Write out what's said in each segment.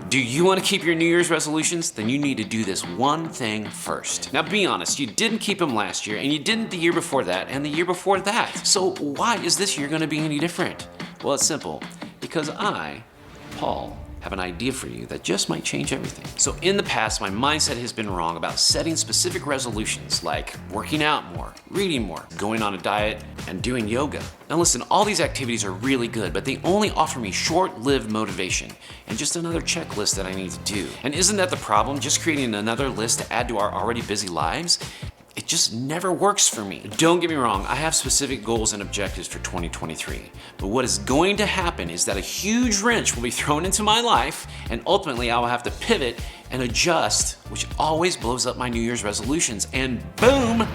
Do you want to keep your New Year's resolutions? Then you need to do this one thing first. Now be honest, you didn't keep them last year, and you didn't the year before that, and the year before that. So why is this year going to be any different? Well, it's simple. Because I, Paul, have an idea for you that just might change everything. So in the past, my mindset has been wrong about setting specific resolutions like working out more, reading more, going on a diet, and doing yoga. Now listen, all these activities are really good, but they only offer me short-lived motivation and just another checklist that I need to do. And isn't that the problem? Just creating another list to add to our already busy lives? It just never works for me. Don't get me wrong, I have specific goals and objectives for 2023. But what is going to happen is that a huge wrench will be thrown into my life, and ultimately I will have to pivot and adjust, which always blows up my New Year's resolutions. And boom,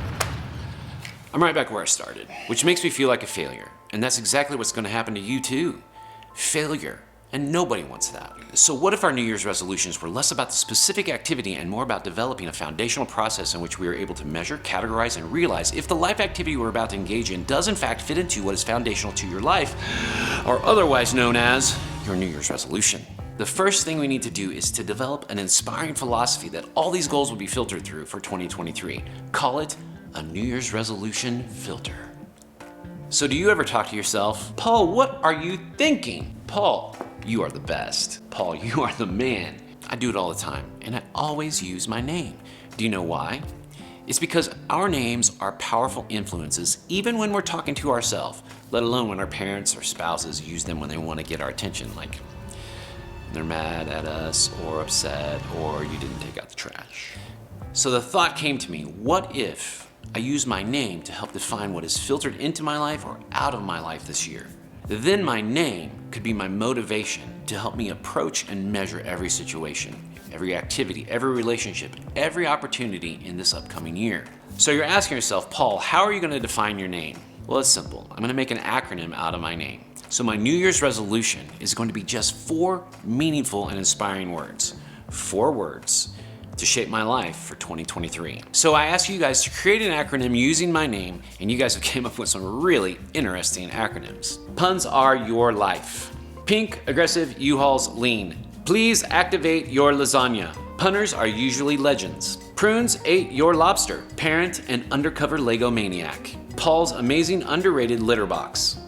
I'm right back where I started, which makes me feel like a failure. And that's exactly what's going to happen to you too. Failure. And nobody wants that. So what if our New Year's resolutions were less about the specific activity and more about developing a foundational process in which we are able to measure, categorize, and realize if the life activity we're about to engage in does in fact fit into what is foundational to your life, or otherwise known as your New Year's resolution. The first thing we need to do is to develop an inspiring philosophy that all these goals will be filtered through for 2023. Call it a New Year's resolution filter. So do you ever talk to yourself, Paul, what are you thinking? Paul, you are the best. Paul, you are the man. I do it all the time, and I always use my name. Do you know why? It's because our names are powerful influences even when we're talking to ourselves, let alone when our parents or spouses use them when they want to get our attention, like they're mad at us or upset or you didn't take out the trash. So the thought came to me, what if I use my name to help define what is filtered into my life or out of my life this year? Then my name could be my motivation to help me approach and measure every situation, every activity, every relationship, every opportunity in this upcoming year. So you're asking yourself, Paul, how are you going to define your name? Well, it's simple. I'm going to make an acronym out of my name. So my New Year's resolution is going to be just 4 meaningful and inspiring words. 4 words to shape my life for 2023. So I asked you guys to create an acronym using my name, and you guys have came up with some really interesting acronyms. Puns are your life. Pink, aggressive, U-Hauls, lean. Please activate your lasagna. Punners are usually legends. Prunes ate your lobster. Parent and undercover Lego maniac. Paul's amazing underrated litter box.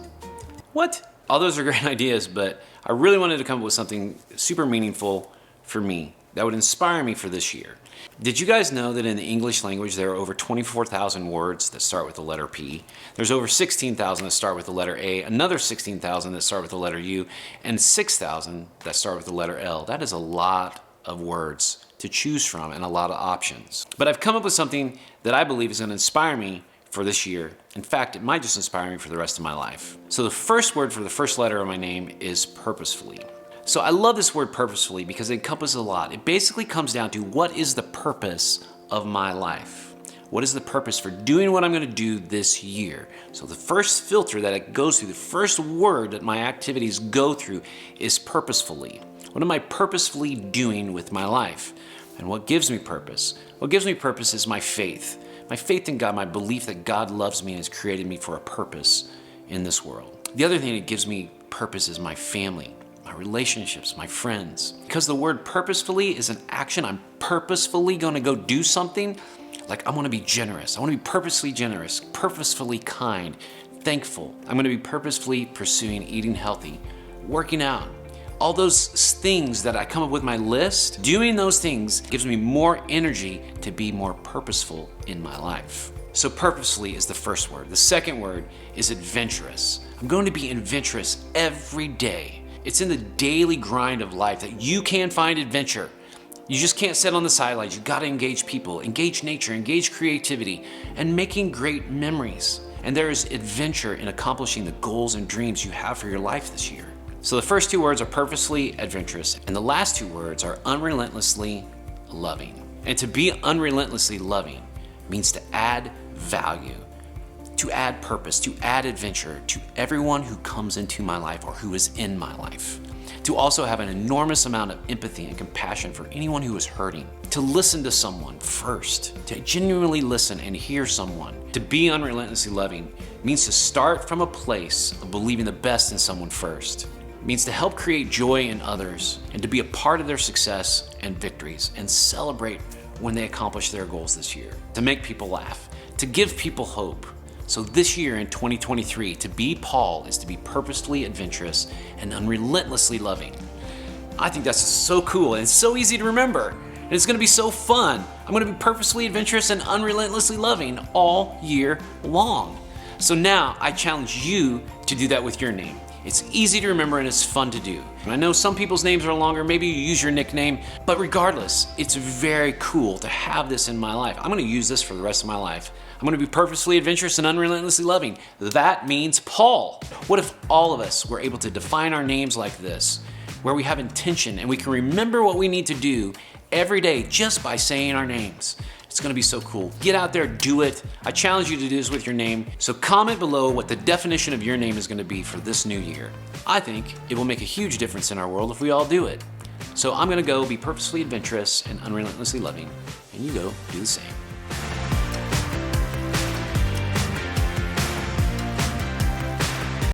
What? All those are great ideas, but I really wanted to come up with something super meaningful for me that would inspire me for this year. Did you guys know that in the English language there are over 24,000 words that start with the letter P? There's over 16,000 that start with the letter A, another 16,000 that start with the letter U, and 6,000 that start with the letter L. That is a lot of words to choose from and a lot of options. But I've come up with something that I believe is going to inspire me for this year. In fact, it might just inspire me for the rest of my life. So the first word for the first letter of my name is purposefully. So I love this word purposefully because it encompasses a lot. It basically comes down to what is the purpose of my life? What is the purpose for doing what I'm going to do this year? So the first filter that it goes through, the first word that my activities go through is purposefully. What am I purposefully doing with my life? And what gives me purpose? What gives me purpose is my faith. My faith in God, my belief that God loves me and has created me for a purpose in this world. The other thing that gives me purpose is my family, my relationships, my friends. Because the word purposefully is an action. I'm purposefully going to go do something. Like I want to be generous. I want to be purposefully generous, purposefully kind, thankful. I'm going to be purposefully pursuing eating healthy, working out. All those things that I come up with my list, doing those things gives me more energy to be more purposeful in my life. So purposefully is the first word. The second word is adventurous. I'm going to be adventurous every day. It's in the daily grind of life that you can find adventure. You just can't sit on the sidelines. You got to engage people, engage nature, engage creativity, and making great memories. And there is adventure in accomplishing the goals and dreams you have for your life this year. So the first 2 words are purposefully adventurous, and the last 2 words are unrelentlessly loving. And to be unrelentlessly loving means to add value, to add purpose, to add adventure to everyone who comes into my life or who is in my life. To also have an enormous amount of empathy and compassion for anyone who is hurting. To listen to someone first, to genuinely listen and hear someone. To be unrelentlessly loving means to start from a place of believing the best in someone first. means to help create joy in others and to be a part of their success and victories and celebrate when they accomplish their goals this year, to make people laugh, to give people hope. So this year in 2023, to be Paul is to be purposefully adventurous and unrelentlessly loving. I think that's so cool and it's so easy to remember. And it's gonna be so fun. I'm gonna be purposefully adventurous and unrelentlessly loving all year long. So now I challenge you to do that with your name. It's easy to remember and it's fun to do. And I know some people's names are longer, maybe you use your nickname, but regardless, it's very cool to have this in my life. I'm gonna use this for the rest of my life. I'm gonna be purposefully adventurous and unrelentlessly loving. That means Paul. What if all of us were able to define our names like this, where we have intention and we can remember what we need to do every day just by saying our names? It's gonna be so cool. Get out there, do it. I challenge you to do this with your name. So comment below what the definition of your name is gonna be for this new year. I think it will make a huge difference in our world if we all do it. So I'm gonna go be purposefully adventurous and unrelentlessly loving, and you go do the same.